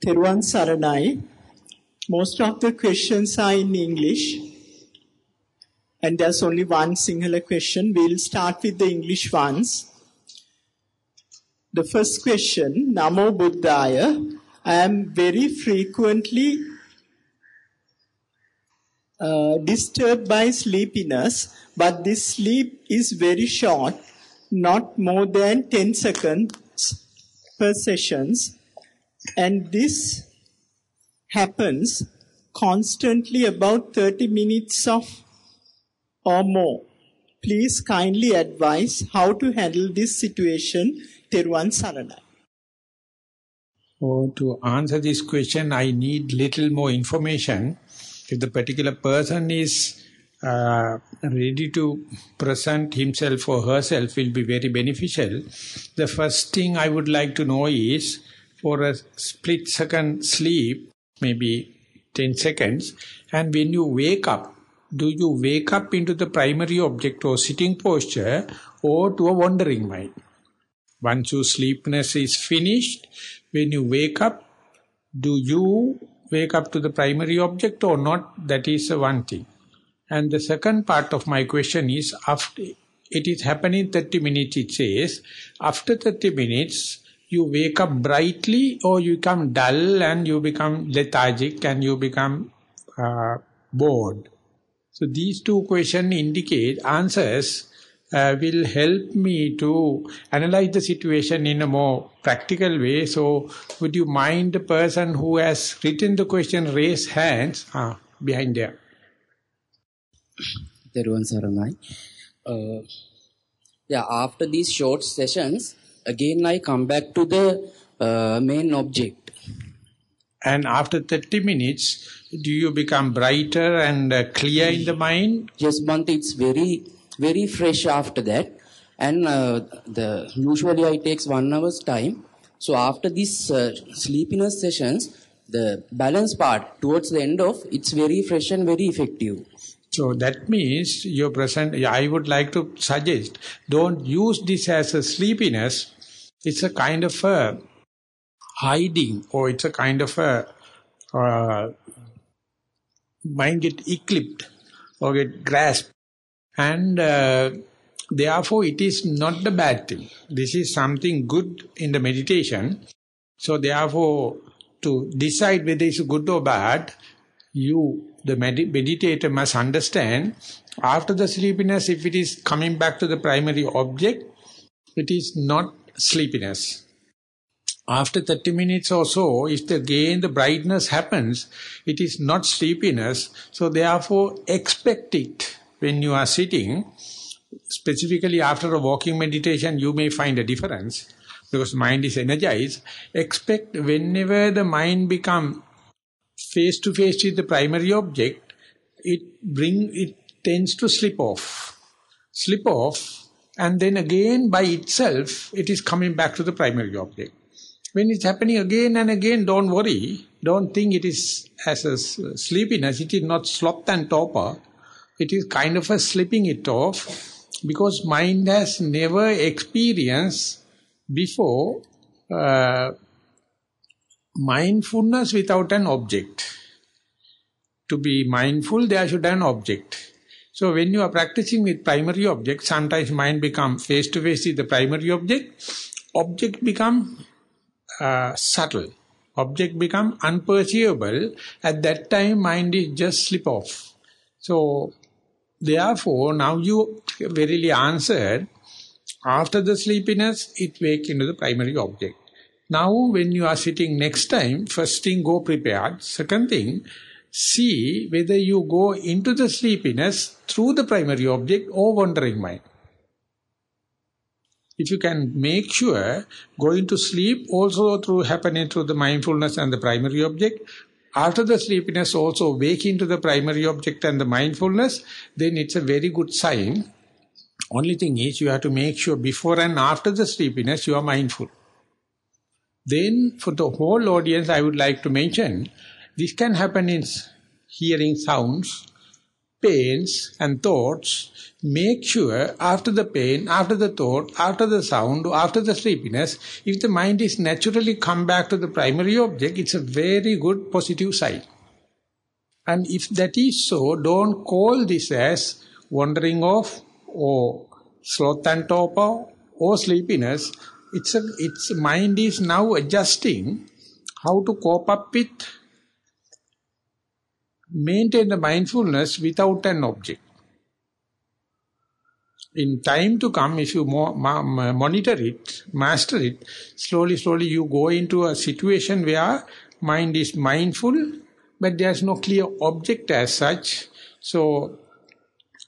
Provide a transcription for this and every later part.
Theruvan Saranai. Most of the questions are in English, and there's only one Sinhala question. We'll start with the English ones. The first question, Namo Buddhaya. I am very frequently disturbed by sleepiness, but this sleep is very short, not more than 10 seconds per sessions, and this happens constantly about 30 minutes or more. Please kindly advise how to handle this situation. Theruvan Saranai. Oh, to answer this question, I need little more information. If the particular person is ready to present himself or herself, will be very beneficial. The first thing I would like to know is, for a split second sleep, maybe 10 seconds, and when you wake up, do you wake up into the primary object or sitting posture or to a wandering mind? Once your sleepiness is finished, when you wake up, do you wake up to the primary object or not? That is one thing. And the second part of my question is, after it is happening 30 minutes, it says, after 30 minutes, you wake up brightly or you become dull and you become lethargic and you become bored. So these two questions indicate answers will help me to analyze the situation in a more practical way. So would you mind the person who has written the question raise hands behind there? Theruvan Saranai. After these short sessions, again I come back to the main object. And after 30 minutes, do you become brighter and clear in the mind? Yes, Bhante, it's very fresh after that. And usually I takes 1 hour's time. So after these sleepiness sessions, the balance part towards the end of, it's very fresh and very effective. So that means your present, I would like to suggest, don't use this as a sleepiness. It's a kind of a hiding, or it's a kind of a mind get eclipsed or get grasped. And therefore it is not the bad thing. This is something good in the meditation. So therefore, to decide whether it's good or bad, you, the meditator, must understand, after the sleepiness, if it is coming back to the primary object, it is not sleepiness. After 30 minutes or so, if again the brightness happens, it is not sleepiness. So therefore, expect it when you are sitting. Specifically after a walking meditation, you may find a difference, because mind is energized. Expect whenever the mind becomes face to face with the primary object, it tends to slip off, and then again by itself it is coming back to the primary object. When it's happening again and again, don't worry, don't think it is as a sleepiness. It is not sloth and torpor, it is kind of a slipping it off, because mind has never experienced before mindfulness without an object. To be mindful, there should be an object. So when you are practicing with primary object, sometimes mind becomes face to face with the primary object become subtle, object become unperceivable. At that time, mind is just slip off. So therefore, now you verily answered, after the sleepiness, it wakes into the primary object. Now, when you are sitting next time, first thing, go prepared. Second thing, see whether you go into the sleepiness through the primary object or wandering mind. If you can make sure going to sleep also happening through the mindfulness and the primary object, after the sleepiness also wake into the primary object and the mindfulness, then it's a very good sign. Only thing is, you have to make sure before and after the sleepiness you are mindful. Then, for the whole audience, I would like to mention, this can happen in hearing sounds, pains and thoughts, make sure after the pain, after the thought, after the sound, or after the sleepiness, if the mind is naturally come back to the primary object, it's a very good positive sign. And if that is so, don't call this as wandering off or sloth and torpor or sleepiness. Its mind is now adjusting how to cope up with, maintain the mindfulness without an object. In time to come, if you monitor it, master it, slowly you go into a situation where mind is mindful, but there's no clear object as such. So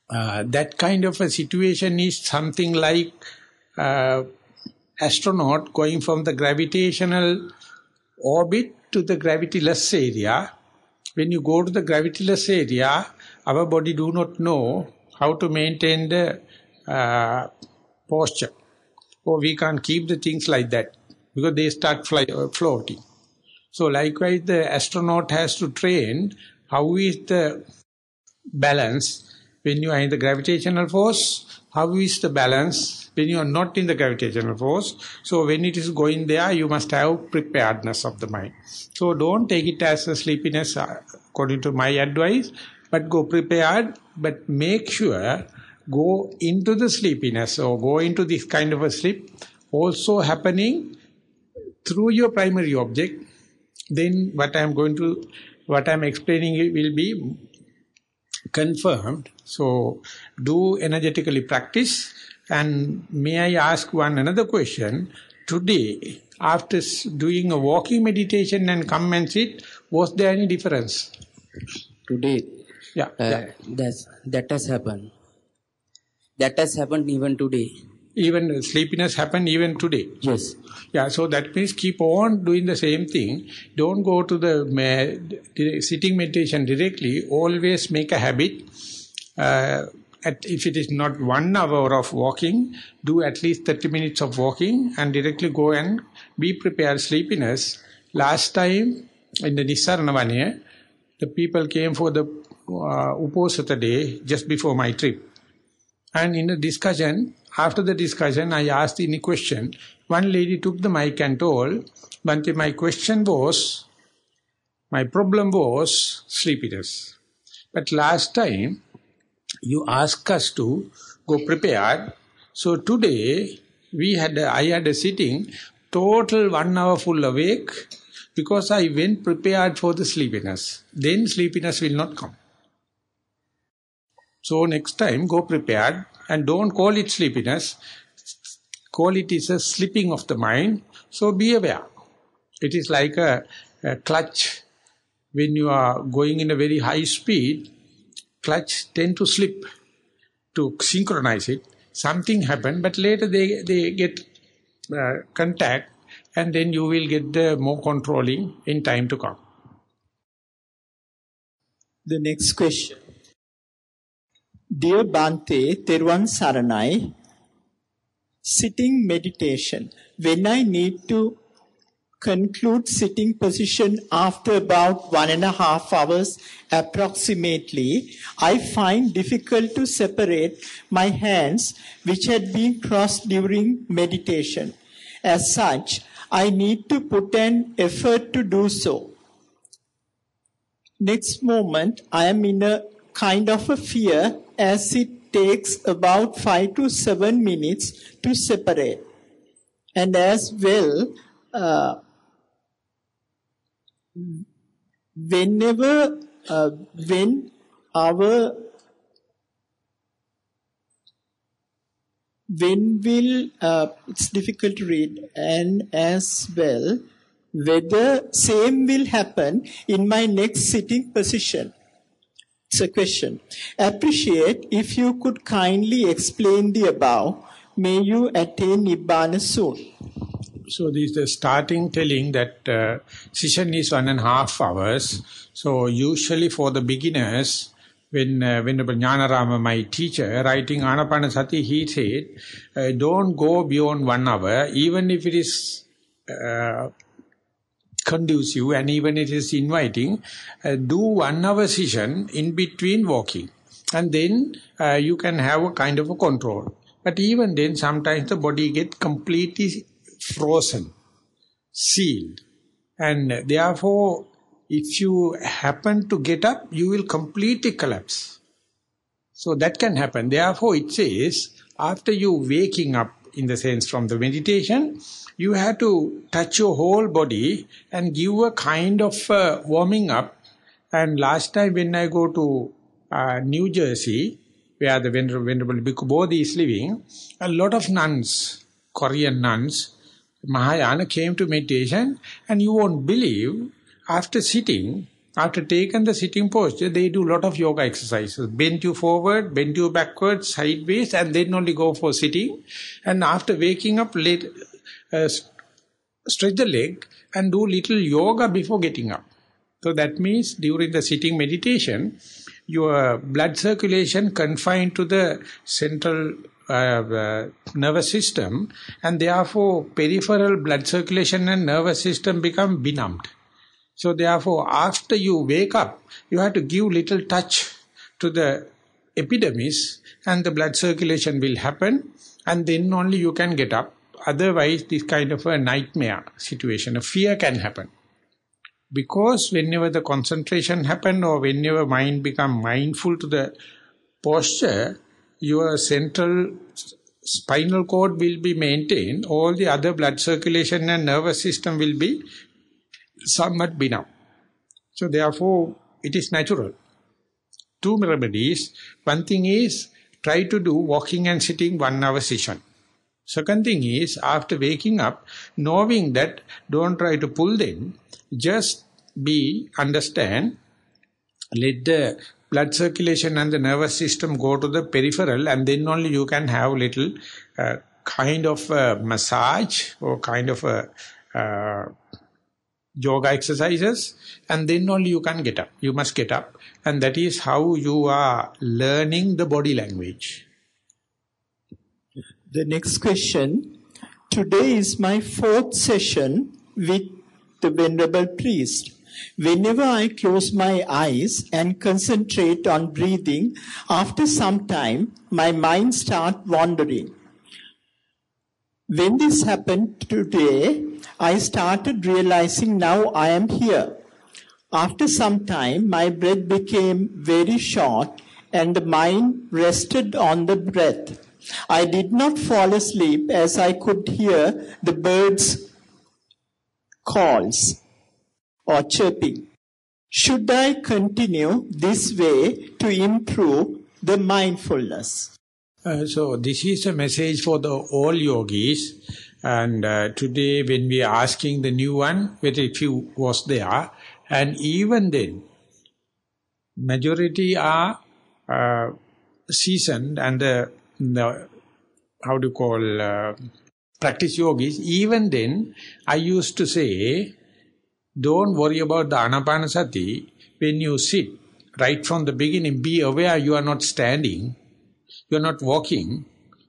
that kind of a situation is something like astronaut going from the gravitational orbit to the gravityless area. When you go to the gravityless area, our body do not know how to maintain the posture. Or we can't keep the things like that because they start floating. So likewise, the astronaut has to train how is the balance when you are in the gravitational force, how is the balance when you are not in the gravitational force. So when it is going there, you must have preparedness of the mind. So don't take it as a sleepiness according to my advice, but go prepared, but make sure go into the sleepiness or go into this kind of a sleep also happening through your primary object. Then what I'm explaining will be confirmed. So do energetically practice. And may I ask another question? Today, after doing a walking meditation and come and sit, was there any difference? Today, Yeah. that has happened. That has happened even today. Even sleepiness happened even today. Yes. Yeah, so that means keep on doing the same thing. Don't go to the sitting meditation directly. Always make a habit. If it is not 1 hour of walking, do at least 30 minutes of walking and directly go and be prepared sleepiness. Last time in the Nissarana Vanaya, the people came for the Uposatha day just before my trip. And in the discussion, after the discussion, I asked any question. One lady took the mic and told, Bhante, my problem was sleepiness. But last time, you asked us to go prepared. So today, I had a sitting, total 1 hour full awake, because I went prepared for the sleepiness. Then sleepiness will not come. So next time, go prepared and don't call it sleepiness. Call it is a slipping of the mind. So be aware. It is like a clutch. When you are going in a very high speed, clutch tend to slip. To synchronize it, something happened, but later they get contact, and then you will get the more controlling in time to come. The next question. Dear Bhante, Theruvan Saranai, sitting meditation. When I need to conclude sitting position after about 1.5 hours approximately, I find difficult to separate my hands which had been crossed during meditation. As such, I need to put an effort to do so. Next moment, I am in a kind of a fear as it takes about 5 to 7 minutes to separate. And as well, when will, it's difficult to read, and as well, whether same will happen in my next sitting position. It's a question. Appreciate if you could kindly explain the above. May you attain Nibbana soon. So this is the starting telling that session is 1.5 hours. So usually for the beginners, when Jnanarama, my teacher, writing Anapanasati, he said, don't go beyond 1 hour, even if it is conducive and even it is inviting, do 1 hour session in between walking. And then you can have a kind of a control. But even then, sometimes the body gets completely frozen, sealed. And therefore, if you happen to get up, you will completely collapse. So that can happen. Therefore, it says, after you waking up, in the sense from the meditation, you have to touch your whole body and give a kind of warming up. And last time when I go to New Jersey, where the Venerable Bhikkhu Bodhi is living, a lot of nuns, Korean nuns, Mahayana, came to meditation, and you won't believe, after sitting, after taking the sitting posture, they do a lot of yoga exercises. Bend you forward, bend you backward, sideways, and then only go for sitting. And after waking up, stretch the leg and do little yoga before getting up. So that means during the sitting meditation, your blood circulation confined to the central nervous system, and therefore peripheral blood circulation and nervous system become benumbed. So therefore, after you wake up, you have to give little touch to the epidermis, and the blood circulation will happen, and then only you can get up. Otherwise, this kind of a nightmare situation, a fear can happen. Because whenever the concentration happen or whenever mind become mindful to the posture, your central spinal cord will be maintained, all the other blood circulation and nervous system will be somewhat benumbed. So therefore, it is natural. 2 remedies. One thing is, try to do walking and sitting 1 hour session. Second thing is, after waking up, knowing that, don't try to pull them, just understand, let the blood circulation and the nervous system go to the peripheral, and then only you can have little kind of massage or kind of yoga exercises, and then only you can get up. You must get up, and that is how you are learning the body language. The next question. Today is my 4th session with the Venerable Priest. Whenever I close my eyes and concentrate on breathing, after some time, my mind starts wandering. When this happened today, I started realizing now I am here. After some time, my breath became very short and the mind rested on the breath. I did not fall asleep as I could hear the birds' calls or chirping. Should I continue this way to improve the mindfulness? So this is a message for the all yogis, and today when we are asking the new one, very few was there, and even then, majority are seasoned and the how do you call, practice yogis. Even then, I used to say, don't worry about the anapanasati. When you sit, right from the beginning, be aware you are not standing, you are not walking,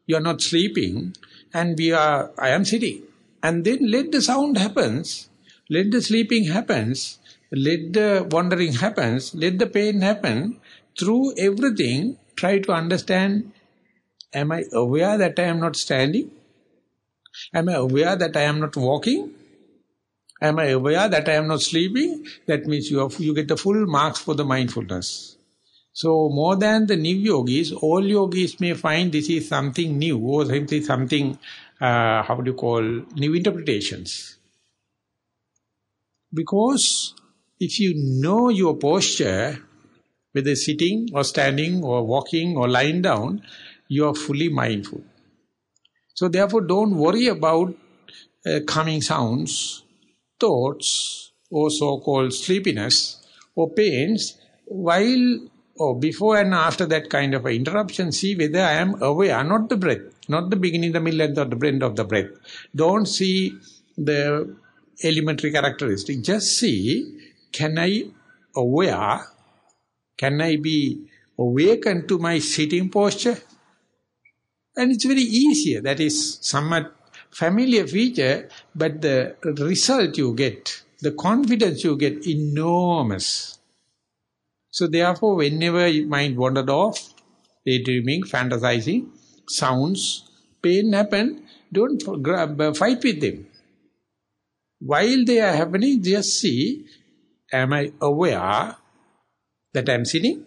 you are not sleeping, and I am sitting. And then let the sound happens, let the sleeping happens, let the wandering happens, let the pain happen. Through everything, try to understand, am I aware that I am not standing? Am I aware that I am not walking? Am I aware that I am not sleeping? That means you get the full marks for the mindfulness. So more than the new yogis, all yogis may find this is something new or something, new interpretations. Because if you know your posture, whether sitting or standing or walking or lying down, you are fully mindful. So therefore don't worry about coming sounds, thoughts, or so-called sleepiness or pains, while or before and after that kind of interruption, see whether I am aware, not the breath, not the beginning, the middle, and the end of the breath. Don't see the elementary characteristic. Just see, can I be awakened to my sitting posture? And it's very easy. That is somewhat familiar feature, but the result you get, the confidence you get, enormous. So therefore, whenever your mind wandered off, daydreaming, fantasizing, sounds, pain happen, don't fight with them. While they are happening, just see, am I aware that I am sitting?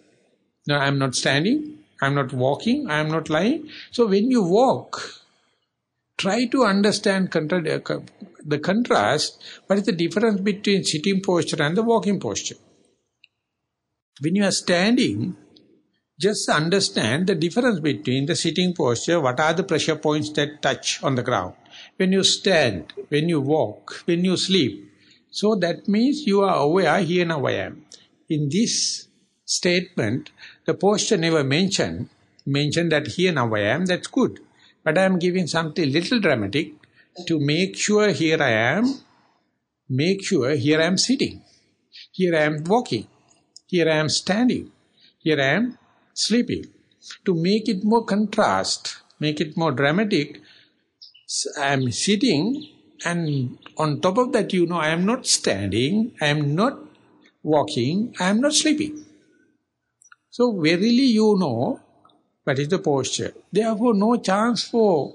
No, I am not standing, I am not walking, I am not lying. So when you walk, try to understand the contrast. What is the difference between sitting posture and the walking posture? When you are standing, just understand the difference between the sitting posture, what are the pressure points that touch on the ground. When you stand, when you walk, when you sleep. So that means you are aware, here now I am. In this statement, the posture never mentioned that here now I am, that's good. But I am giving something little dramatic to make sure here I am, make sure here I am sitting, here I am walking, here I am standing, here I am sleeping. To make it more contrast, make it more dramatic, I am sitting and on top of that I am not standing, I am not walking, I am not sleeping. So verily what is the posture. Therefore no chance for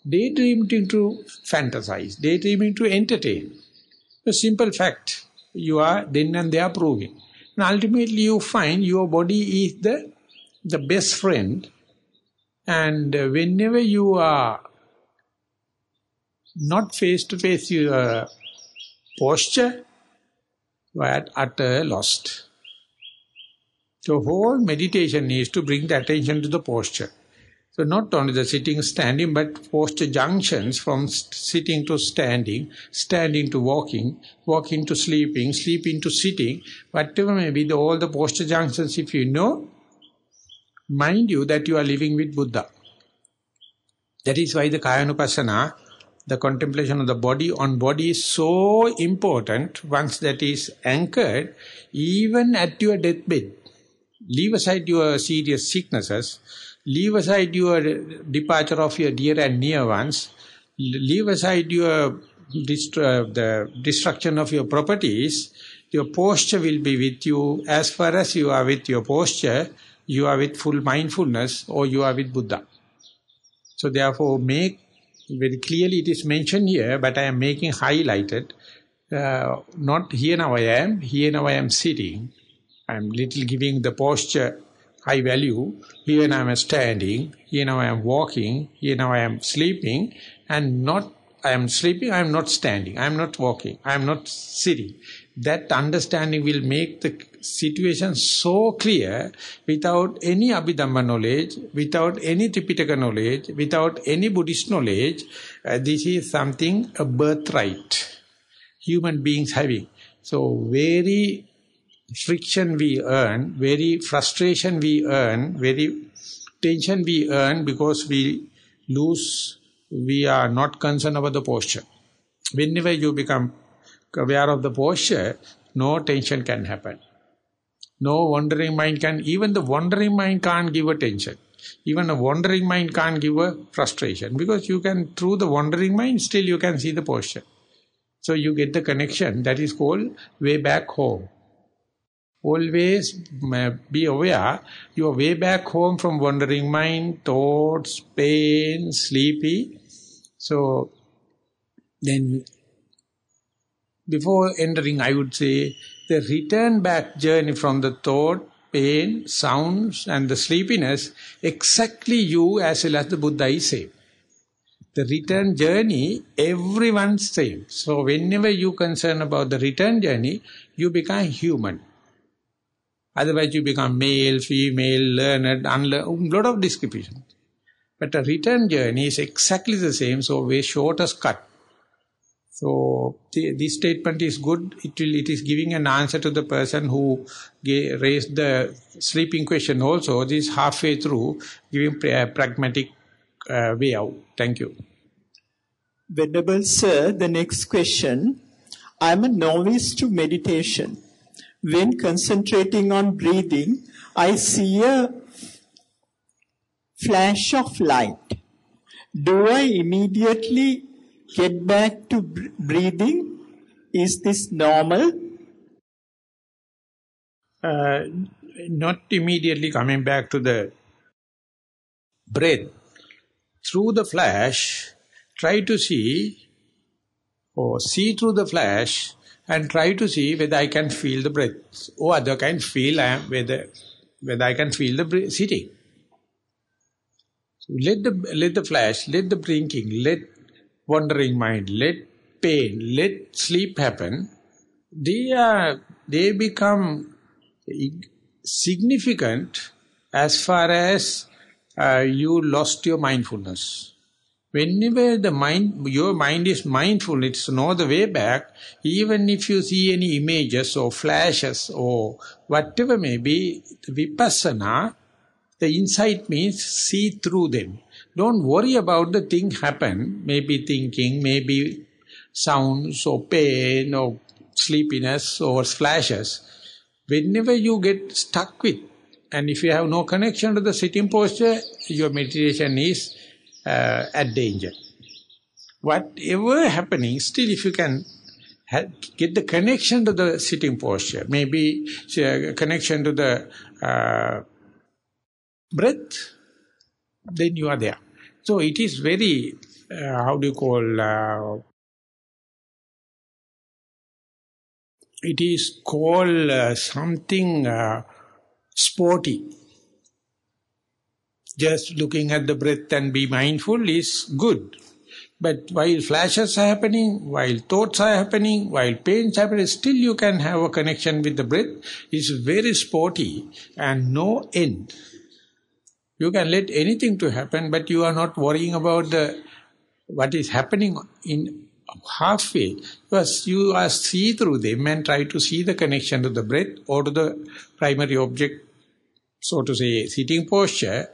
daydreaming to fantasize, daydreaming to entertain. The simple fact, you are then and there proving. And ultimately you find your body is the best friend, and whenever you are not face to face your posture, you are at utter lost. So whole meditation is to bring the attention to the posture. So not only the sitting, standing, but posture junctions from sitting to standing, standing to walking, walking to sleeping, sleeping to sitting, whatever may be all the posture junctions, if you know, mind you that you are living with Buddha. That is why the Kayanupassana, the contemplation of the body on body is so important. Once that is anchored, even at your deathbed, leave aside your serious sicknesses, leave aside your departure of your dear and near ones, leave aside your the destruction of your properties, your posture will be with you. As far as you are with your posture, you are with full mindfulness, or you are with Buddha. So therefore make, very clearly it is mentioned here, but I am making highlighted, not here now I am, here now I am sitting. I am little giving the posture high value. Here now I am standing, here now I am walking, here now I am sleeping, and not I am sleeping, I am not standing, I am not walking, I am not sitting. That understanding will make the situation so clear, without any Abhidhamma knowledge, without any Tripitaka knowledge, without any Buddhist knowledge. This is something, a birthright, human beings having. So very friction we earn, very frustration we earn, very tension we earn, because we are not concerned about the posture. Whenever you become aware of the posture, no tension can happen. No wandering mind can, even the wandering mind can't give a tension. Even a wandering mind can't give a frustration, because you can, through the wandering mind, still you can see the posture. So you get the connection, that is called way back home. Always be aware, you are way back home from wandering mind, thoughts, pain, sleepy. So then before entering, I would say, the return back journey from the thought, pain, sounds and the sleepiness, exactly you as well as the Buddha is same. The return journey, everyone's same. So whenever you concern about the return journey, you become human. Otherwise you become male, female, learned, unlearned, lot of description. But the return journey is exactly the same, so way shortest cut. So this statement is good. It is giving an answer to the person who raised the sleeping question also. This halfway through, giving a pragmatic way out. Thank you. Venerable Sir, the next question. I am a novice to meditation. When concentrating on breathing, I see a flash of light. Do I immediately get back to breathing? Is this normal? Not immediately coming back to the breath through the flesh, try to see, or see through the flesh, and try to see whether I can feel the breath, or other can feel whether I can feel the breath sitting. So let the flesh, let the blinking, let wandering mind, let pain, let sleep happen. They become significant as far as you lost your mindfulness. Whenever your mind is mindful, it's no the way back. Even if you see any images or flashes or whatever may be, vipassana, the insight means see through them. Don't worry about the thing happen, maybe thinking, maybe sounds or pain or sleepiness or flashes. Whenever you get stuck with, and if you have no connection to the sitting posture, your meditation is at danger. Whatever happening, still if you can get the connection to the sitting posture, maybe connection to the breath, then you are there. So it is very, it is called something sporty. Just looking at the breath and be mindful is good. But while flashes are happening, while thoughts are happening, while pains are happening, still you can have a connection with the breath. It's very sporty and no end. You can let anything to happen, but you are not worrying about what is happening in halfway. Because you are see through them and try to see the connection to the breath or to the primary object, so to say, sitting posture.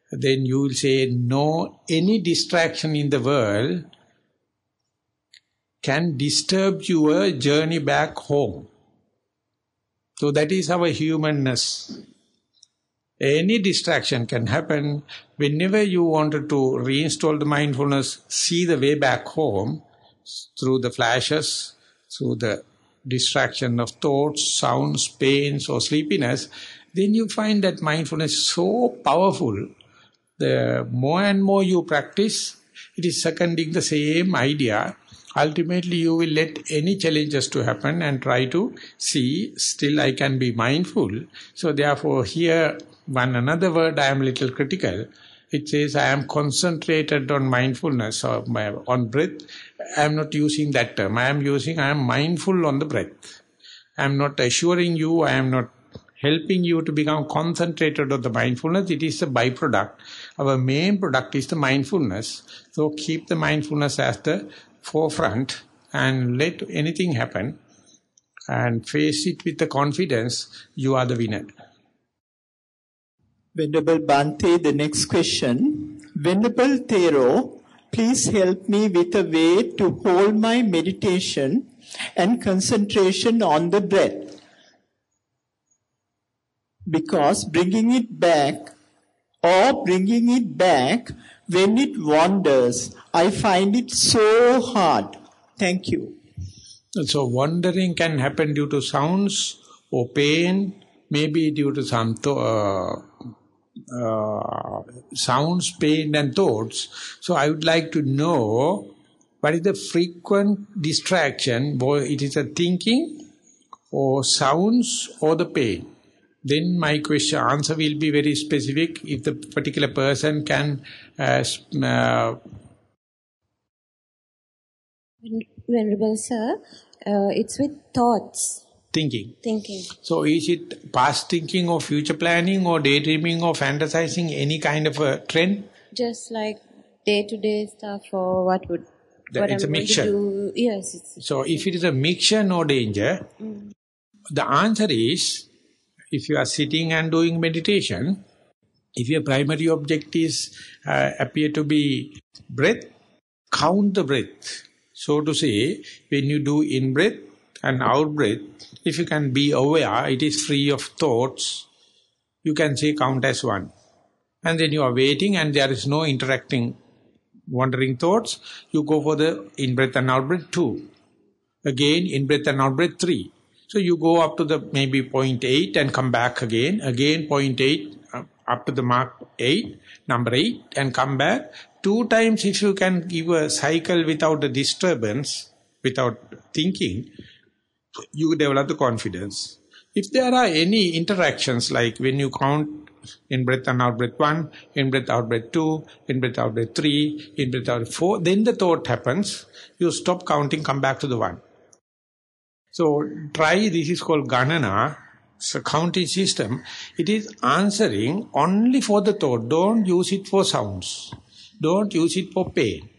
Then you will say, no, any distraction in the world can disturb your journey back home. So that is our humanness. Any distraction can happen. Whenever you wanted to reinstall the mindfulness, see the way back home through the flashes, through the distraction of thoughts, sounds, pains or sleepiness, then you find that mindfulness is so powerful. The more and more you practice, it is seconding the same idea. Ultimately, you will let any challenges to happen and try to see, still I can be mindful. So therefore, here, one another word I am little critical. It says I am concentrated on mindfulness or on breath. I am not using that term. I am mindful on the breath. I am not assuring you, I am not helping you to become concentrated on the mindfulness. It is a byproduct. Our main product is the mindfulness. So keep the mindfulness as the forefront and let anything happen and face it with the confidence you are the winner. Venerable Bhante, the next question. Venerable Thero, please help me with a way to hold my meditation and concentration on the breath. Because bringing it back when it wanders, I find it so hard. Thank you. So wandering can happen due to sounds or pain, maybe due to some sounds, pain and thoughts. So I would like to know what is the frequent distraction, whether it is a thinking or sounds or the pain. Then my answer will be very specific if the particular person can... Venerable Sir, it's with thoughts. Thinking. Thinking. So is it past thinking or future planning or daydreaming or fantasizing, any kind of a trend? Just like day-to-day stuff or what it's a mixture. Do. Yes. So if it is a mixture, no danger. The answer is... If you are sitting and doing meditation, if your primary object is appear to be breath, count the breath. So to say, when you do in-breath and out-breath, if you can be aware, it is free of thoughts, you can say count as 1. And then you are waiting and there is no interacting, wandering thoughts, you go for the in-breath and out-breath 2. Again, in-breath and out-breath 3. So you go up to the maybe 0.8 and come back again 0.8 up to the mark 8, number 8, and come back. 2 times if you can give a cycle without a disturbance, without thinking, you develop the confidence. If there are any interactions, like when you count in breath and out breath 1, in breath out breath 2, in breath out breath 3, in breath out 4, then the thought happens. You stop counting, come back to the 1. So try, this is called Ganana, it's a counting system. It is answering only for the thought. Don't use it for sounds. Don't use it for pain.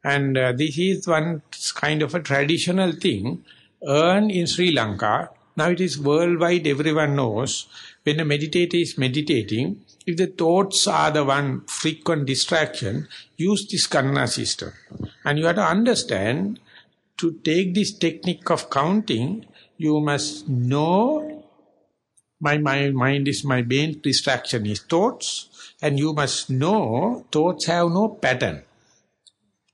And this is one kind of a traditional thing earned in Sri Lanka. Now it is worldwide, everyone knows. When a meditator is meditating, if the thoughts are the one frequent distraction, use this Ganana system. And you have to understand, to take this technique of counting, you must know my mind is my main distraction is thoughts, and you must know thoughts have no pattern.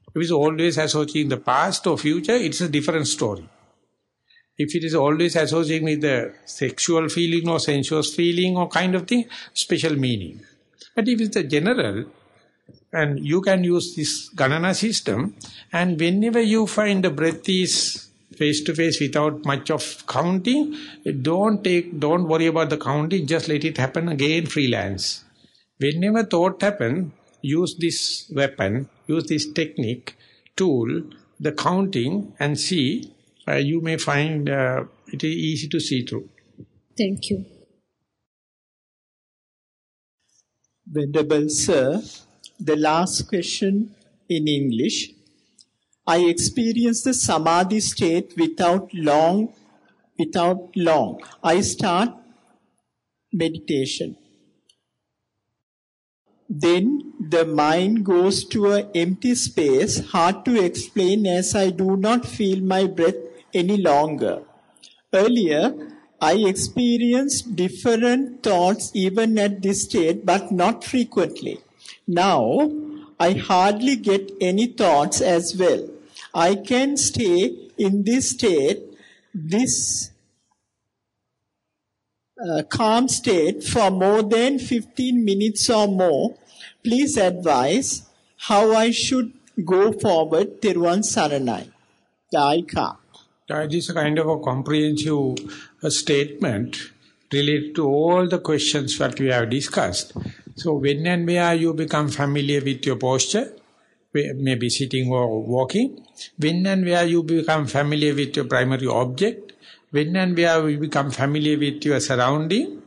If it is always associating the past or future, it's a different story. If it is always associating with the sexual feeling or sensuous feeling or kind of thing, special meaning. But if it's the general, and you can use this Ganana system, and whenever you find the breath is face to face without much of counting, don't worry about the counting, just let it happen again, freelance. Whenever thought happen, use this weapon, use this technique, tool, the counting, and see. You may find it is easy to see through. Thank you. Venerable Sir, the last question in English. I experience the samadhi state without long. I start meditation. Then the mind goes to an empty space, hard to explain as I do not feel my breath any longer. Earlier, I experienced different thoughts even at this state, but not frequently. Now, I hardly get any thoughts as well. I can stay in this state, this calm state for more than 15 minutes or more. Please advise how I should go forward. Theruvan Saranai. Daika. This is a kind of a comprehensive statement related to all the questions that we have discussed. So when and where you become familiar with your posture, maybe sitting or walking, when and where you become familiar with your primary object, when and where you become familiar with your surrounding,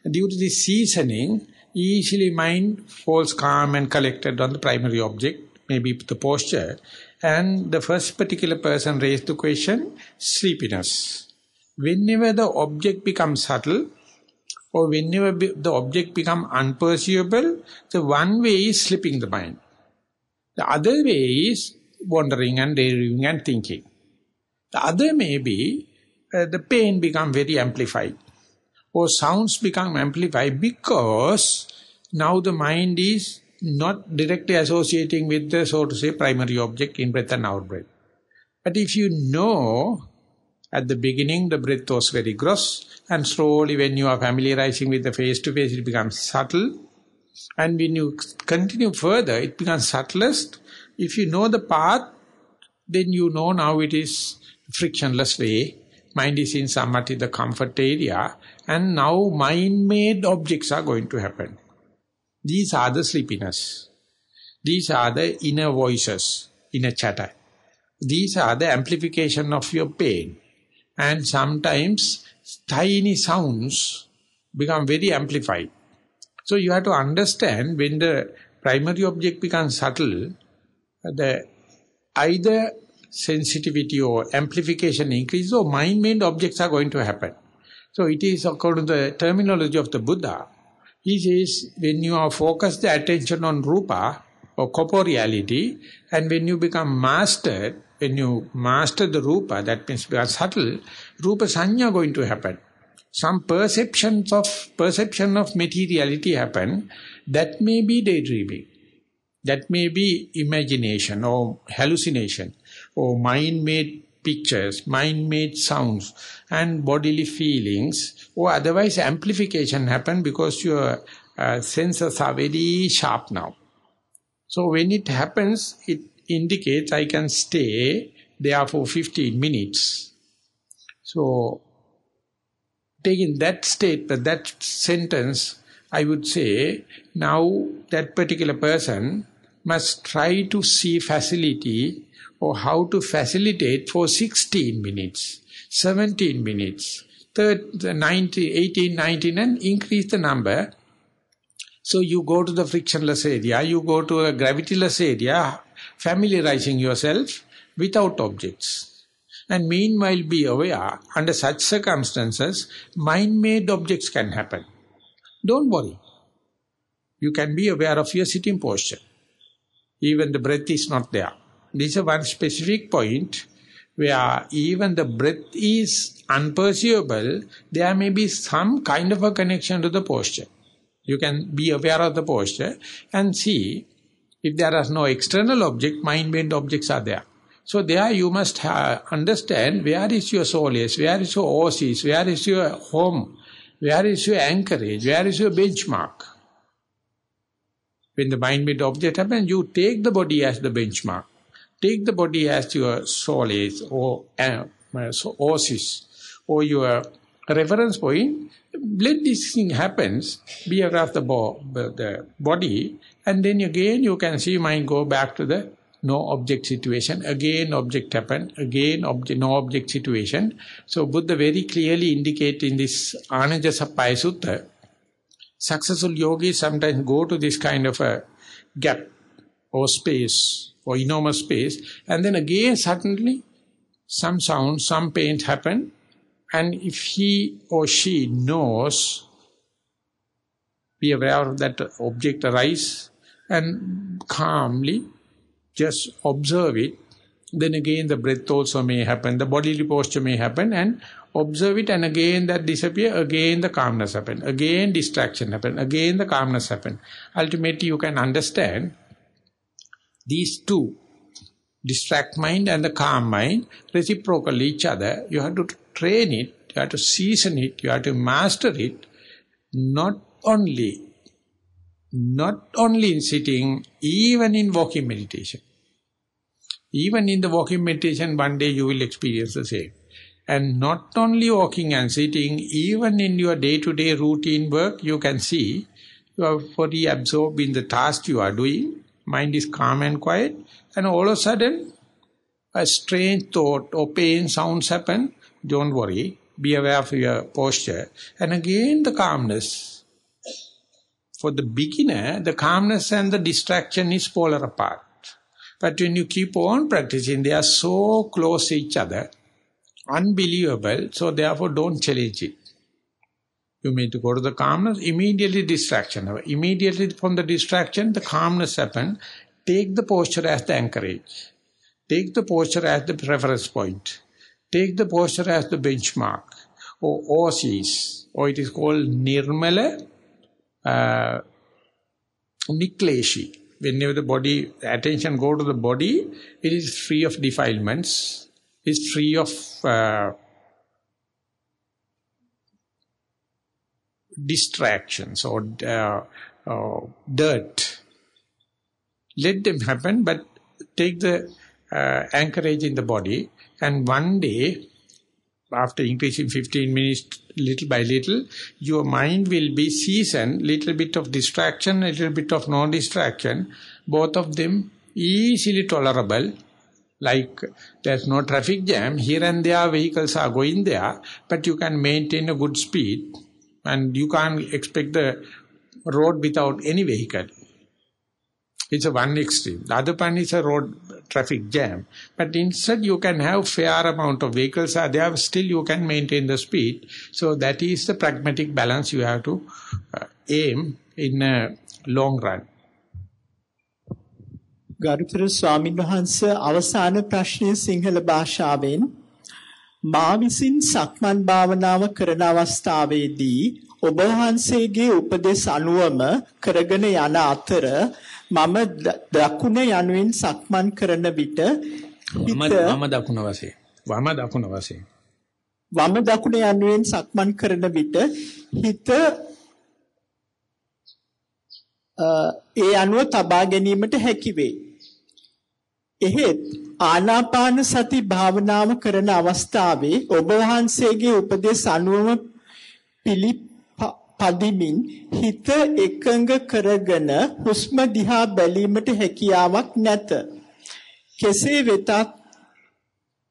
due to this seasoning, easily mind falls calm and collected on the primary object, maybe the posture. And the first particular person raised the question, sleepiness. Whenever the object becomes subtle, or whenever the object becomes unperceivable, the one way is slipping the mind. The other way is wandering and daydreaming and thinking. The other may be the pain become very amplified, or sounds become amplified because now the mind is not directly associating with the, so to say, primary object in breath and out breath. But if you know, at the beginning the breath was very gross, and slowly when you are familiarizing with the face-to-face, it becomes subtle, and when you continue further, it becomes subtlest. If you know the path, then you know now it is frictionless way. Mind is in somewhat the comfort area, and now mind-made objects are going to happen. These are the sleepiness. These are the inner voices, inner chatter. These are the amplification of your pain. And sometimes tiny sounds become very amplified. So you have to understand, when the primary object becomes subtle, the either sensitivity or amplification increases, or mind-made objects are going to happen. So it is according to the terminology of the Buddha. He says, when you are focused the attention on rupa or corporeality, and when you become mastered, when you master the rupa, that means we are subtle, rupa sanya going to happen. Some perception of materiality happen. That may be daydreaming. That may be imagination or hallucination or mind-made pictures, mind-made sounds and bodily feelings, or otherwise amplification happen because your senses are very sharp now. So when it happens, it indicates I can stay there for 15 minutes. So taking that statement, that sentence, I would say, now that particular person must try to see facility or how to facilitate for 16 minutes, 17 minutes, 90, 18, 19, and increase the number. So you go to the frictionless area, you go to a gravityless area, familiarizing yourself without objects. And meanwhile be aware, under such circumstances, mind-made objects can happen. Don't worry. You can be aware of your sitting posture. Even the breath is not there. This is one specific point where even the breath is unperceivable, there may be some kind of a connection to the posture. You can be aware of the posture and see if there is no external object, mind-made objects are there. So there you must understand where is your solace, where is your oasis, where is your home, where is your anchorage, where is your benchmark. When the mind-made object happens, you take the body as the benchmark. Take the body as your solace or oasis or your reference point. Let this thing happens, be aware of the body, and then again you can see mind go back to the no object situation. Again object happen, again no object situation. So Buddha very clearly indicate in this Ānajasapāya Sutta, successful yogis sometimes go to this kind of a gap or space or enormous space, and then again suddenly some sound, some pain happen, and if he or she knows, be aware of that object arise and calmly just observe it, then again the breath also may happen, the bodily posture may happen, and observe it, and again that disappear, again the calmness happen, again distraction happen, again the calmness happen. Ultimately you can understand these two, distract mind and the calm mind, reciprocal each other. You have to train it, you have to season it, you have to master it, not only in sitting, even in walking meditation. Even in the walking meditation, one day you will experience the same. And not only walking and sitting, even in your day-to-day routine work, you can see you are fully absorbed in the task you are doing. Mind is calm and quiet, and all of a sudden, a strange thought or pain sounds happen. Don't worry, be aware of your posture. And again the calmness. For the beginner, the calmness and the distraction is polar apart. But when you keep on practicing, they are so close to each other, unbelievable, so therefore don't challenge it. You need to go to the calmness, immediately distraction. Immediately from the distraction, the calmness happen. Take the posture as the anchorage. Take the posture as the reference point. Take the posture as the benchmark, or oasis, or it is called nirmala nikleshi. Whenever the body, attention go to the body, it is free of defilements, is free of distractions or dirt. Let them happen, but take the anchorage in the body, and one day, after increasing 15 minutes, little by little, your mind will be seasoned, little bit of distraction, little bit of non-distraction, both of them easily tolerable, like there's no traffic jam, here and there vehicles are going there, but you can maintain a good speed, and you can't expect the road without any vehicle. It's a one extreme. The other one is a road traffic jam. But instead you can have fair amount of vehicles are there, still you can maintain the speed. So that is the pragmatic balance you have to aim in a long run. ගරුතර ස්වාමීන් වහන්සේ අවසාන ප්‍රශ්නය සිංහල භාෂාවෙන් මා විසින් සක්මන් භාවනාව කරන අවස්ථාවේදී ඔබ වහන්සේගේ උපදෙස් අනුවම කරගෙන යන අතර මම දකුණ යනුවෙන් සක්මන් කරන විට වම දකුණ යනුවෙන් සක්මන් කරන විට හිත ඒ අනුව තබා ගැනීමට හැකි වේ. එහෙත් ආනාපාන සති භාවනාව කරන අවස්ථාවේ ඔබ වහන්සේගේ උපදෙස් අනුවම පිළිපදිමින් හිත එකඟ කරගෙන හුස්ම දිහා බැලීමට හැකියාවක් නැත. කෙසේ වෙතත්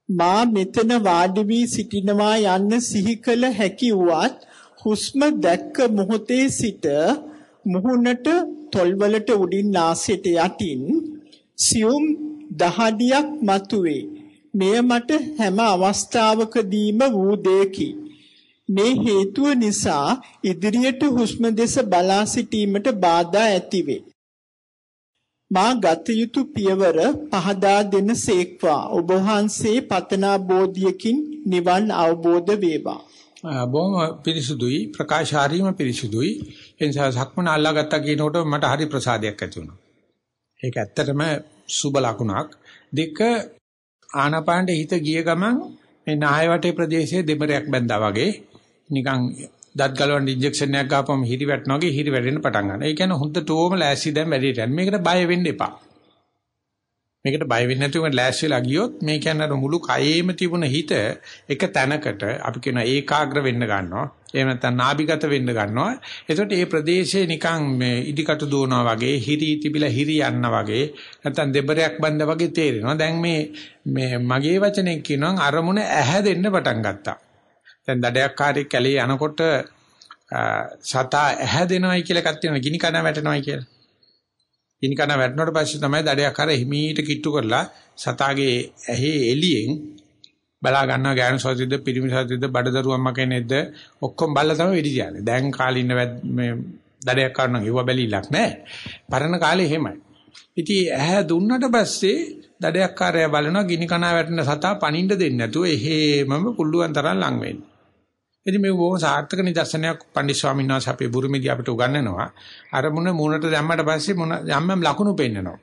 මා මෙතන වාඩි වී සිටිනවා යන්න සිහි කළ හැකි වුවත් හුස්ම දැක්ක මොහොතේ සිට මුහුණට තොල්වලට උඩින් නාසයට යටින් සියුම් දහඩියක් මතුවේ. මෙය මට හැම අවස්ථාවකදීම වූ දෙයකි. මේ හේතුව නිසා ඉදිරියට හුස්ම දෙස බලා සිටීමට බාධා ඇතිවේ. මා ගත යුතු පියවර පහදා දෙන සේක්වා. ඔබ වහන්සේ පතනා බෝධියකින් නිවන් අවබෝධ වේවා. බොහොම පිරිසුදුයි, ප්‍රකාශාරීම පිරිසුදුයි. එනිසා සක්මන අල්ලාගත්තා කියනකොට මට හරි ප්‍රසාදයක් ඇති වුණා. ඒක ඇත්තටම සුබ ලකුණක්. දෙක ආනාපානට හිත ගිය ගමන් මේ නාය වටේ ප්‍රදේශයේ දෙබරයක් බැඳා වගේ නිකන් දත් ගලවන්න ඉන්ජෙක්ෂන් එකක් ගාපම හිරි වැටෙනවා වගේ හිරි වැටෙන්න පටන් ගන්නවා. ඒ කියන්නේ හොඳටම ලෑස්ති දැන් වැඩේට යන්න. මේකට බය වෙන්න එපා. මේකට බය වෙන්නේ නැතුව ලෑස්තිලා ගියොත් මේ කියන්නේ අර මුළු කයේම තිබුණ හිත එක තැනකට අපි කියන ඒකාග්‍ර වෙන්න ගන්නවා. එහෙම නැත්නම් නාභිගත වෙන්න ගන්නවා. එතකොට මේ ප්‍රදේශයේ නිකන් මේ ඉදිකටු දුවනවා වගේ හිරි තිබිලා හිරි යනවා වගේ නැත්නම් දෙබරයක් බඳ වගේ තේරෙනවා. දැන් මේ මගේ වචනෙන් කියනවා අරමුණ ඇහැ දෙන්න පටන් ගත්තා. දැන් දඩයක්කාරී කැලේ යනකොට සතා ඇහැ දෙනවයි කියලා එකක් තියෙනවා. ගිනි කන වැටෙනවයි කියලා. ගිනි කන වැටුණාට පස්සේ තමයි දඩයක්කාර හිමීට කිට්ටු කරලා සතාගේ ඇහි එළියෙන් බලා ගන්නවා ගෑනු සතියද පිරිමි සතියද බඩදරු අම්මා කෙනෙක්ද ඔක්කොම බල්ලා තමයි වෙඩි තියන්නේ. දැන් කාලේ ඉන්න මේ දඩයක්කාර නම් ඒව බැලිලක් නැහැ. පරණ කාලේ එහෙමයි. ඉතින් ඇහැ දුන්නට පස්සේ දඩයක්කාරයා බලනවා ගිනි කන වැටෙන සතා පනින්න දෙන්නේ නැතුව එහෙමම කුල්ලුවන් තරම් ලං වෙන්නේ. ඉතින් මේ බොහොම සාර්ථක නිදර්ශනයක් පණ්ඩිත ස්වාමීන් වහන්සේ අපේ බුරුමේදී අපිට උගන්වනවා. අර මුණට දැම්මට පස්සේ යම්ම ලකුණු පෙන්නනවා.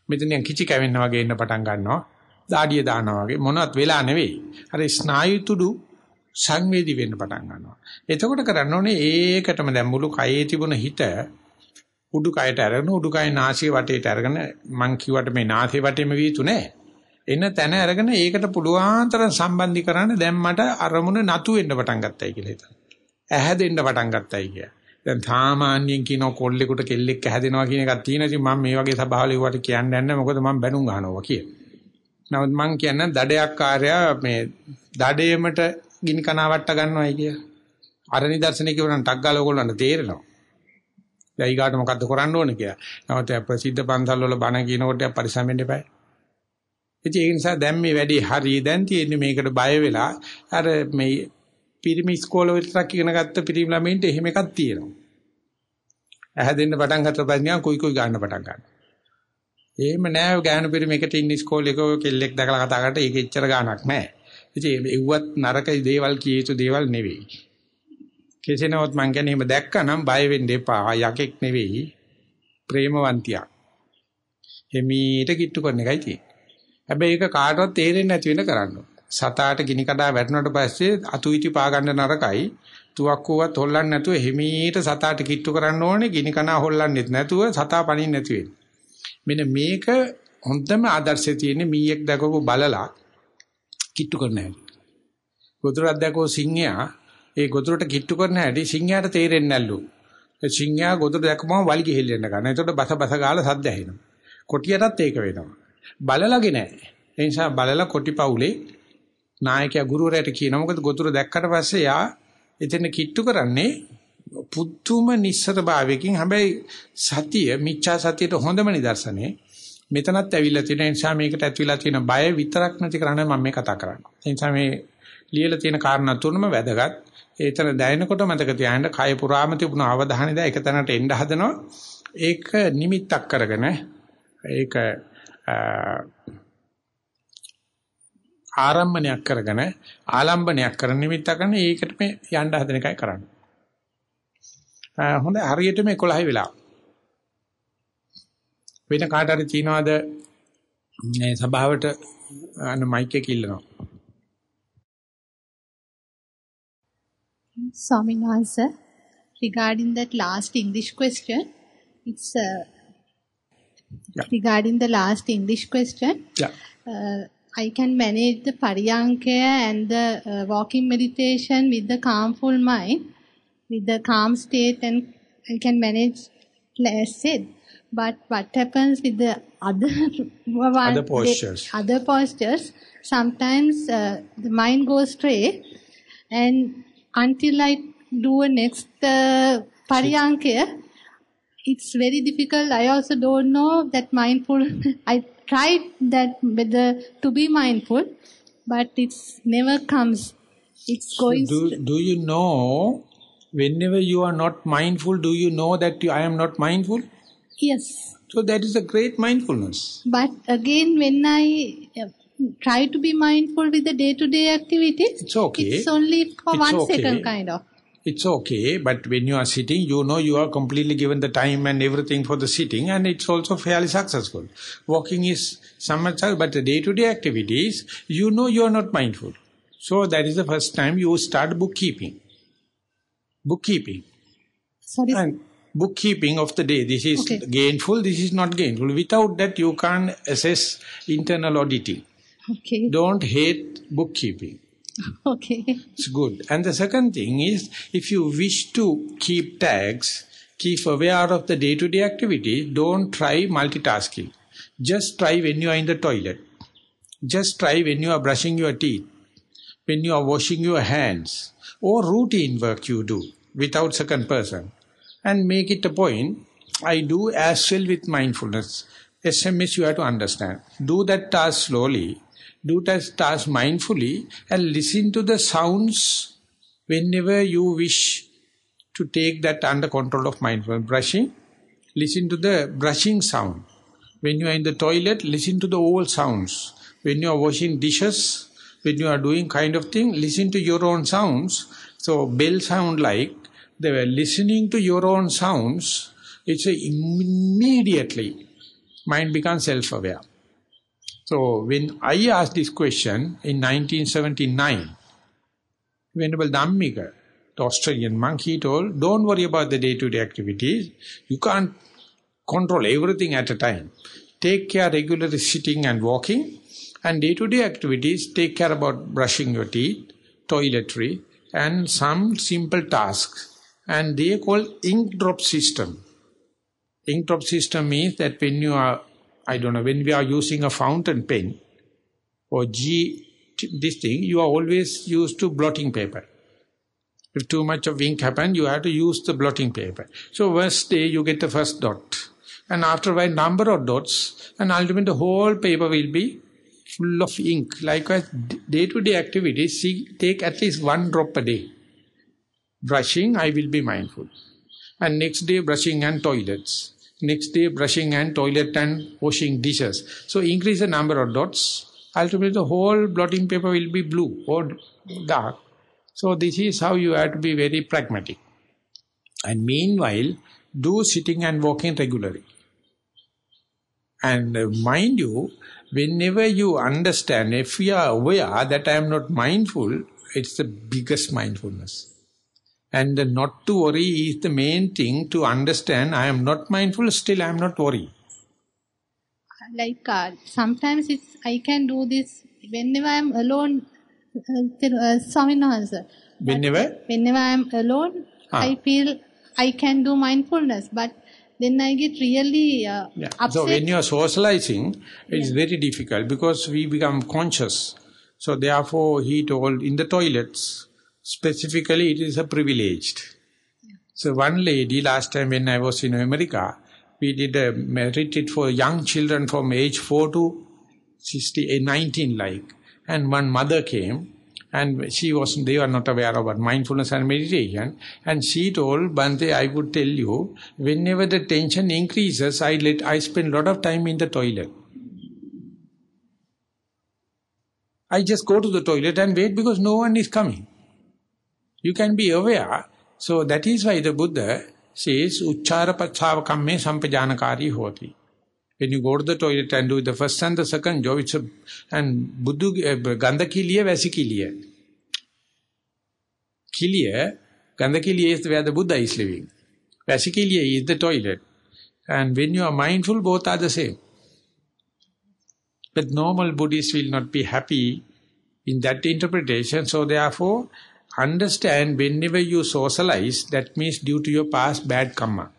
මෙතන කිචි කැවෙන්න වගේ ඉන්න පටන් ගන්නවා. දාඩිය දානවා වගේ මොනවත් වෙලා නෙවෙයි. අර ස්නායු තුඩු සංවේදී වෙන්න පටන් ගන්නවා. එතකොට කරන්න ඕනේ ඒකටම දැන් මුළු කයේ තිබුණ හිත උඩුකයට අරගෙන උඩුකය නාසිය වටේට අරගෙන මං කිව්වට මේ නාසිය වටේම වීතු නෑ. එන තැන අරගෙන ඒකට පුළුවන් තරම් සම්බන්ධීකරන්න දැන් මට අරමුණ නතු වෙන්න පටන් ගත්තයි කියලා හිතන්න. ඇහැ දෙන්න පටන් ගත්තයි කිය. දැන් සාමාන්‍යයෙන් කියන කොල්ලෙකුට කෙල්ලෙක් ඇහැදෙනවා කියන එකක් තියෙනවා. ඉතින් මම මේ වගේ සභාවල ඒවට කියන්නේ නැහැ. මොකද මම බැනුම් ගන්නවා කිය. නමුත් මං කියන්නේ දඩයක්කාරයා මේ දඩේමට ගිනි කනාවට ගන්නවයි කිය. අර නිදර්ශනේ කියවනම් ටක් ගාලා ඕගොල්ලන්ට තේරෙනවා. දැන් ඊගාට මොකද්ද කරන්න ඕනේ කියලා. නමුත් ප්‍රසිද්ධ පන්සල් වල බණ කියනකොට පරිස්සම් වෙන්න එපා. ඒ නිසා දැන් මේ වැඩේ හරිය දැන් තියෙන්නේ මේකට බය වෙලා අර මේ පිරිමි ඉස්කෝලේ විතරක් ඉගෙන ගත්ත පිරිමි ළමයින්ට එහෙම එකක් තියෙනවා. ඇහැ දෙන්න පටන් ගත්ත පස්සේ කුයි ගන්න පටන් ගන්නවා. එහෙම නෑ ගෑනු පිරිමි එකට ඉන්න ඉස්කෝලේ එකෝ කෙල්ලෙක් දැකලා කතා කරලා ඒක එච්චර ගාණක් නෑ. ඉතින් ඒවත් නරක දේවල් කිය යුතු දේවල් නෙවෙයි. කෙසේ නමුත් මං කියන්නේ එහෙම දැක්කනම් බය වෙන්න එපා. යකෙක් නෙවෙයි ප්‍රේමවන්තියක්. එමීට කිට්ටු කරන එකයි තියෙන්නේ. හැබැයි ඒක කාටවත් තේරෙන්නේ නැති වෙන කරන්න. සතාට ගිනි කඩා වැටුණාට පස්සේ අතු ඉති පා ගන්න නරකයි. තුවක්කුවත් හොල්ලන්නේ නැතුව හිමීට සතාට කිට්ටු කරන්න ඕනේ. ගිනි කනා හොල්ලන්නෙත් නැතුව සතා පණින්න නැති වෙන්නේ. මෙන්න මේක හොඳම ආදර්ශය තියෙන්නේ මීයක් දැකපු බලලා කිට්ටු කරන හැටි. ගොදුරක් දැකෝ සිංහයා ඒ ගොදුරට කිට්ටු කරන හැටි සිංහයාට තේරෙන්නේ නැල්ලු. ඒ සිංහයා ගොදුර දැකපුවම වලි ගිහෙල්ලෙන්න ගන්න. එතකොට බස ගාලා සද්ද ඇහෙනවා. කොටියටත් ඒක වෙනවා. බලලාගේ නැහැ. ඒ නිසා බලලා කොටිපවුලේ නායකයා ගුරුවරයාට කියනවා මොකද ගොදුර දැක්කට පස්සේ යා එතන කිට්ටු කරන්නේ පුදුම නිස්සර භාවයකින්. හැබැයි සතිය මිච්ඡා සතියට හොඳම නිදර්ශනේ මෙතනත් ඇවිල්ලා තියෙන නිසා මේකට ඇතුළලා තියෙන බය විතරක් නැති කරන්න මම මේ කතා කරන්නේ. ඒ නිසා මේ ලියලා තියෙන කාරණා තුනම වැදගත්. ඒතන දැනෙනකොට මතක තියාගන්න කය පුරාම තිබුණු අවධානය දැන් එක තැනට එන්න හදනවා. ඒක නිමිත්තක් කරගෙන ඒක ආරම්භණයක් කරගෙන ආලම්බණයක් කරන නිමිත්තක් කරන ඒකට මේ යන්න හදන එකයි කරන්නේ. හොඳ හරියට මේ 11 වෙලා වෙන කාට හරි තියනවාද මේ සභාවට මයික් එක ඉල්ලනවා. Swaminathan, regarding that last English question, It's regarding the last English question. Yeah. I can manage the Pariyankaya and the walking meditation with the calmful mind, with the calm state, and I can manage, as said. But what happens with the other postures? Sometimes the mind goes stray, and until I do a next Pariyankaya, it's very difficult. I also don't know that mindful. I tried that to be mindful, but it never comes. It's going. So do you know, whenever you are not mindful, do you know that I am not mindful? Yes. So that is a great mindfulness. But again, when I try to be mindful with the day-to-day activities, it's okay. It's only for 1 second kind of. It's okay, but when you are sitting, you know you are completely given the time and everything for the sitting, and it's also fairly successful. Walking is somewhat, but the day-to-day activities, you know you are not mindful. So that is the first time you start bookkeeping. Sorry? And bookkeeping of the day. This is gainful, this is not gainful. Without that, you can't assess internal auditing. Okay. Don't hate bookkeeping. Okay. It's good. And the second thing is, if you wish to keep tags, keep aware of the day-to-day activity, don't try multitasking. Just try when you are in the toilet. Just try when you are brushing your teeth, when you are washing your hands, or routine work you do without second person. And make it a point, I do as well with mindfulness. SMS you have to understand. Do that task slowly. Do that task mindfully and listen to the sounds whenever you wish to take that under control of mindfulness. Brushing, listen to the brushing sound. When you are in the toilet, listen to the old sounds. When you are washing dishes, when you are doing kind of thing, listen to your own sounds. So bell sound like, they were listening to your own sounds, it's immediately mind becomes self-aware. So when I asked this question in 1979, Venerable Dhammika, the Australian monk, he told, don't worry about the day-to-day activities. You can't control everything at a time. Take care regularly sitting and walking, and day-to-day activities, take care about brushing your teeth, toiletry, and some simple tasks. And they call ink drop system. Ink drop system means that when you are, when we are using a fountain pen or this thing, you are always used to blotting paper. If too much of ink happens, you have to use the blotting paper. So first day you get the first dot. And after a number of dots, and ultimately the whole paper will be full of ink. Likewise, day-to-day activities, take at least 1 drop a day. Brushing, I will be mindful. And next day, brushing and toilets. Next day, brushing and toilet and washing dishes. So increase the number of dots. Ultimately, the whole blotting paper will be blue or dark. So this is how you have to be very pragmatic. And meanwhile, do sitting and walking regularly. And mind you, whenever you understand, if you are aware that I am not mindful, it's the biggest mindfulness. And the not to worry is the main thing to understand. I am not mindful, still I am not worried. Like sometimes I can do this whenever I am alone. Whenever I am alone, I feel I can do mindfulness. But then I get really upset. So when you are socializing, it's very difficult because we become conscious. So therefore he told in the toilets, specifically, it is a privileged. So one lady, last time when I was in America, we did a retreat for young children from age 4 to 19 like. And one mother came and they were not aware about mindfulness and meditation. And she told, Bhante, I would tell you, whenever the tension increases, I spend a lot of time in the toilet. I just go to the toilet and wait because no one is coming. You can be aware. So that is why the Buddha says, Uchchara patsava kamme sampajanakari hoti. When you go to the toilet and do the first and the second job, and Buddha, Gandhaki liye, Vasiki liye. Kiliya, Gandhaki liye is where the Buddha is living. Vasiki liye is the toilet. And when you are mindful, both are the same. But normal Buddhists will not be happy in that interpretation. So therefore, understand whenever you socialize, that means due to your past bad karma.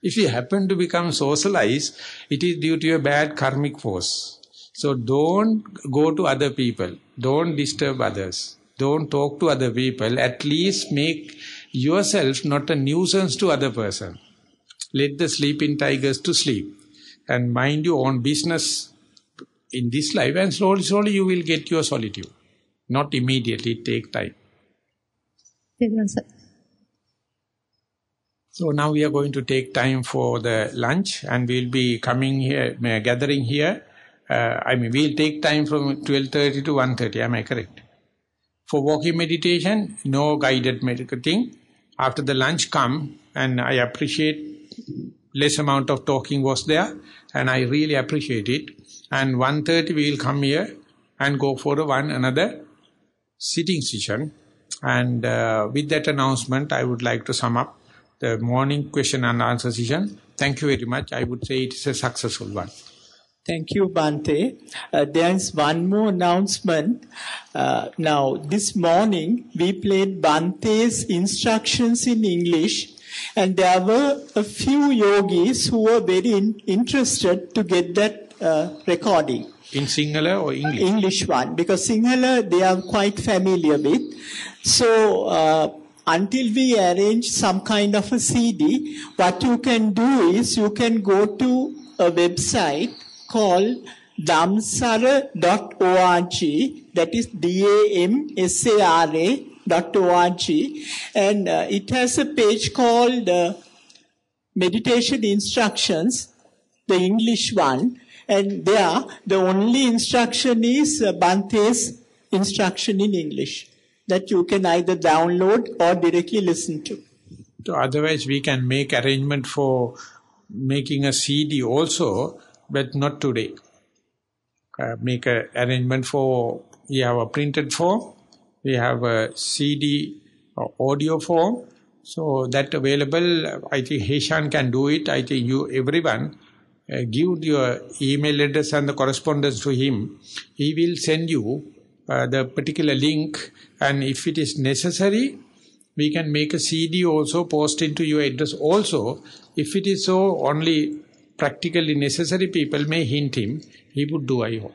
If you happen to become socialized, it is due to your bad karmic force. So don't go to other people. Don't disturb others. Don't talk to other people. At least make yourself not a nuisance to other person. Let the sleeping tigers to sleep. And mind your own business in this life. And slowly you will get your solitude. Not immediately, take time. So now we are going to take time for the lunch, and we'll be coming here, gathering here. We'll take time from 12:30 to 1:30, am I correct? For walking meditation, no guided medical thing. After the lunch come, and I appreciate less amount of talking was there, and I really appreciate it. And 1:30 we will come here and go for another sitting session. And with that announcement, I would like to sum up the morning question and answer session. Thank you very much. I would say it is a successful one. Thank you, Bhante. There is one more announcement. Now, this morning we played Bhante's instructions in English, and there were a few yogis who were very interested to get that recording. In Sinhala or English? English one, because Sinhala they are quite familiar with. So, until we arrange some kind of a CD, what you can do is you can go to a website called Dhamsara.org, that is DAMSARA.org, and it has a page called Meditation Instructions, the English one, and there the only instruction is Bhante's instruction in English, that you can either download or directly listen to. So otherwise we can make arrangement for making a CD also, but not today. Make an arrangement for, we have a printed form, we have a CD or audio form, so that available. I think Heshan can do it. I think you, everyone, give your email address and the correspondence to him. He will send you the particular link, and if it is necessary, we can make a CD also, post into your address also. If it is so only practically necessary, people may hint him, he would do, I hope.